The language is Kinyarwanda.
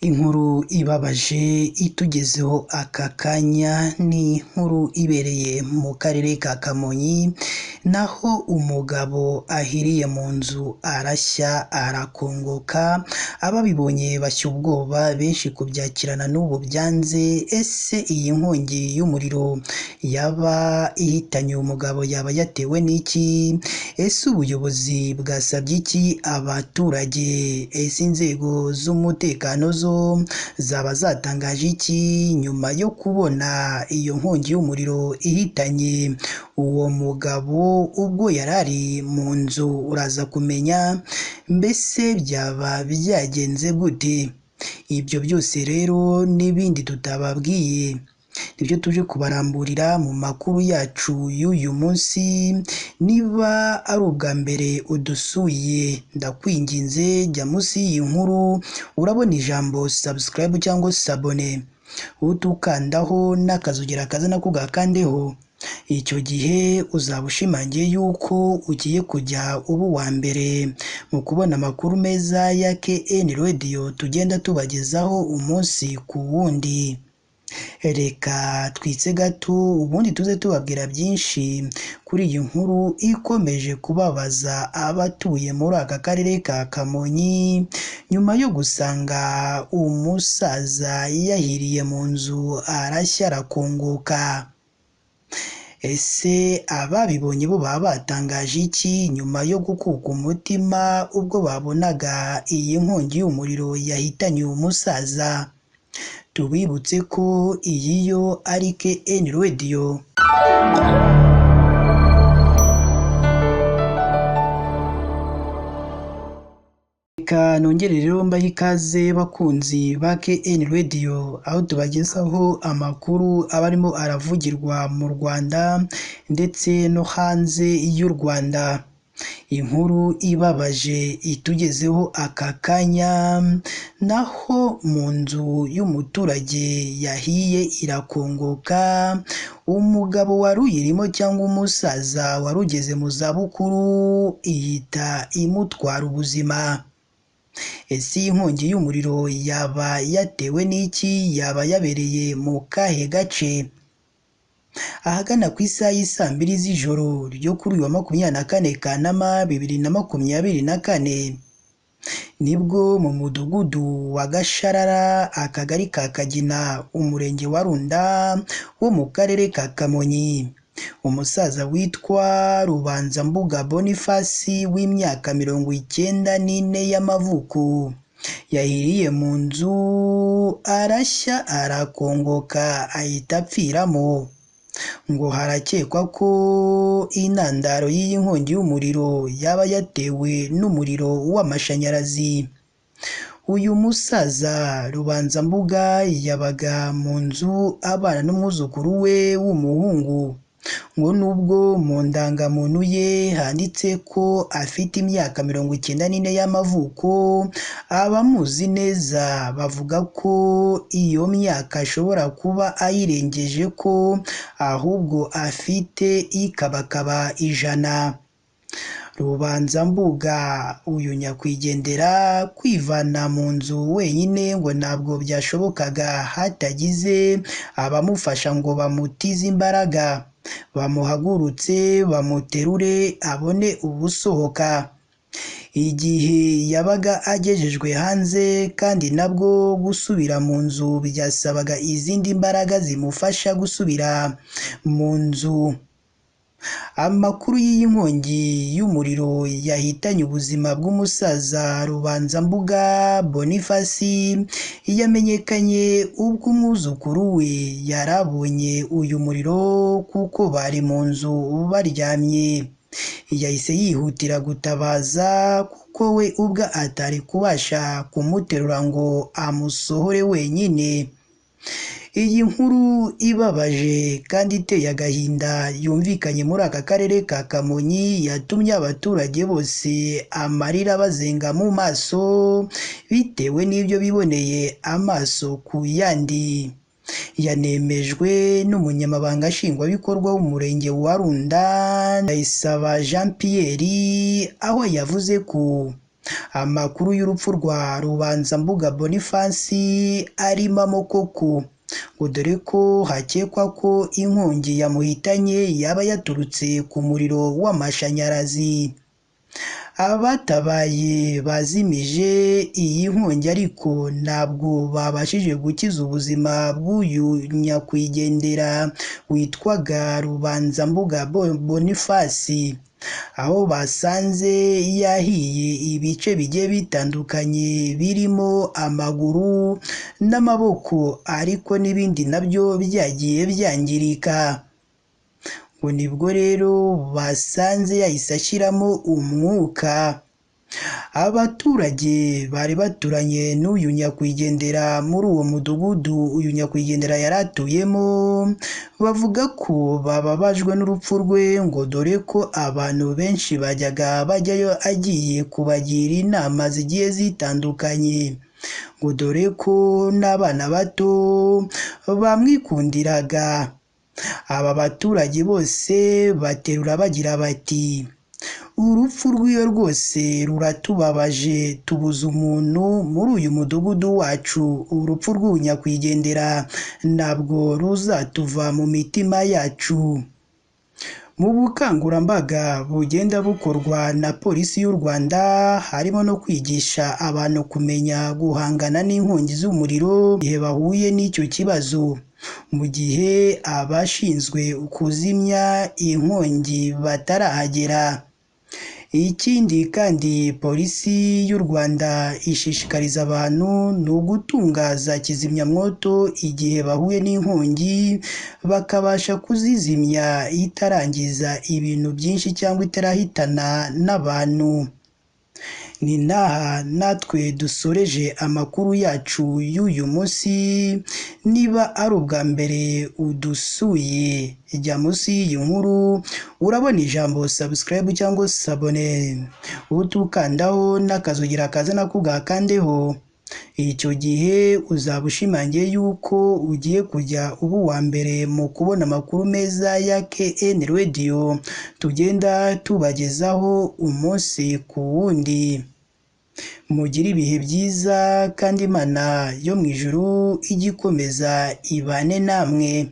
Inkuru ibabaje itugezeho aka kanya ni inkuru ibereye mu karere ka Kamonyi, naho umugabo ahiriye mu nzu arashya arakongoka, ababibonye bashya ubwoba benshi kubyakirana n'ubu byanze. Ese iyi nkongi y'umuriro yaba ihitanye uyu mugabo yaba yatewe n'iki? Ese ubuyobozi bwasabye iki abaturage? Ese inzego z'umutekano zo zaba zatangaje iki nyuma yo kubona iyo nkongi y'umuriro ihitanye uwo mugabo ubwo yari ari mu nzu? Uraza kumenya mbese byaba byagenze gute. Ibyo byose rero n'ibindi tutababwiye nibyo tuje kubaramburira mu makuru yacu y'uyu munsi. Niba ari ubwa mbere udusuye, ndakwinginze jya munsi y'iyi nkuru urabona ijambo subscribe cyangwa sabone, utukandaho n'akazogera kaza nako gakandeho. Icyo gihe uzaba ushimangiye yuko ugiye kujya uba uwa mbere mu kubona amakuru meza ya KN Radio tugenda tubagezaho umunsi ku wundi. Reka twitse gato ubundi tuze tubabwira byinshi kuri iyi nkuru ikomeje kubabaza abatuye muri aka karere ka Kamonyi, nyuma yo gusanga umusaza yahiriye mu nzu arashya arakongoka. Ese ababibonye bo baba batangaje iki nyuma yo gukuka umutima ubwo babonaga iyi nkongi y'umuriro yahitanye uyu musaza? Tubibutse ko iyi yo ari KN Radio. Reka nongere rero mbahe ikaze bakunzi ba KN Radio, aho tubagezaho amakuru aba arimo aravugirwa mu Rwanda ndetse no hanze y'u Rwanda. Inkuru ibabaje itugezeho aka kanya, naho mu nzu y'umuturage yahiye irakongoka, umugabo wari uyirimo cyangwa umusaza wari ugeze mu zabukuru ihita imutwara ubuzima. Ese iyi nkongi y'umuriro yaba yatewe n'iki? Yaba yabereye mu kahe gace? Ahagana ku isaha y'i2 z'ijoro ryo kuri uyu wa 24 Kanama 2024 nibwo mu mudugudu wa Gasharara, akagari ka Kagina, umurenge wa Runda wo mu karere ka Kamonyi, umusaza witwa Rubanzambuga Boniface w'imyaka 94 y'amavuko yahiriye mu nzu arashya arakongoka ahita apfiramo. Ngo harakekwa ko intandaro y'iyi nkongi y'umuriro yaba yatewe n'umuriro w'amashanyarazi. Uyu musaza Rubanzambuga yabaga mu nzu abana n'umwuzukuru we w'umuhungu, ngo nubwo mu ndangamuntu ye handitse ko afite imyaka 94 y'amavuko, abamuzi neza bavuga ko iyo myaka ashobora kuba ayirengeje, ko ahubwo afite ikabakaba 100. Rubanzambuga uyu nyakwigendera kwivana mu nzu wenyine ngo ntabwo byashobokaga hatagize abamufasha ngo bamutize imbaraga, bamuhagurutse bamuterure abone ubusohoka. Igihe yabaga agejejwe hanze kandi nabwo gusubira mu nzu byasabaga izindi mbaraga zimufasha gusubira mu nzu. Amakuru y'iyi nkongi y'umuriro yahitanye ubuzima bw'umusaza Rubanzambuga Boniface yamenyekanye ubwo umwuzukuru we yarabonye uyu muriro kuko bari mu nzu baryamye. Yahise yihutira gutabaza kuko we ubwo atari kubasha kumuterura ngo amusohore wenyine. Iyi nkuru ibabaje kandi iteye agahinda yumvikanye muri aka karere ka Kamonyi yatumye abaturage bose amarira bazenga mu maso bitewe n'ibyo biboneye amaso ku yandi. Yanemejwe n'umunyamabanga nshingwabikorwa w'umurenge wa Runda, Ndayisaba Jean Pierre, aho yavuze ko amakuru y'urupfu rwa Rubanzambuga Boniface arimo koko, ngo dore ko hakekwa ko inkongi yamuhitanye yaba yaturutse ku muriro w'amashanyarazi. Abatabaye bazimije iyi nkongi ariko ntabwo babashije gukiza ubuzima bw'uyu nyakwigendera witwaga Rubanzambuga Boniface, aho basanze yahiye ibice bigiye bitandukanye birimo amaguru n'amaboko, ariko n'ibindi nabyo byagiye byangirika. Ngo nibwo rero basanze yahise ashyiramo umwuka. Abaturage bari baturanye n'uyu nyakwigendera muri uwo mudugudu uyu nyakwigendera yari atuyemo, bavuga ko bababajwe n'urupfu rwe, ngo dore ko abantu benshi bajyaga bajyayo agiye kubagira inama zigiye zitandukanye, ngo dore ko n'abana bato bamwikundiraga. Aba baturage bose baterura bagira bati urupfu rw'iyo rwose ruratubabaje, tubuze umuntu muri uyu mudugudu wacu, urupfu rw'uyu nyakwigendera ntabwo ruzatuva mu mitima yacu. Mu bukangurambaga bugenda bukorwa na polisi y'u Rwanda harimo no kwigisha abantu kumenya guhangana n'inkongi z'umuriro igihe bahuye n'icyo kibazo, mu gihe abashinzwe kuzimya inkongi batarahagera. Ikindi kandi polisi y'u Rwanda ishishikariza abantu ni ugutunga za kizimyamwoto igihe bahuye n'inkongi, bakabasha kuzizimya itarangiza ibintu byinshi cyangwa itarahitana n'abantu. Ni n'aha natwe dusoreje amakuru yacu y'uyu munsi. Niba ari ubwa mbere udusuye, jya munsi y'iyi nkuru urabona ijambo subscribe cyangwa sabone, utukandaho n'akazugira kaza nako ugakandeho. Icyo gihe uzaba ushimangiye yuko ugiye kujya uba uwa mbere mu kubona amakuru meza ya KN Radio tugenda tubagezaho umunsi ku wundi. Mugire ibihe byiza kandi Imana yo mu ijuru ijye ikomeza ibane namwe.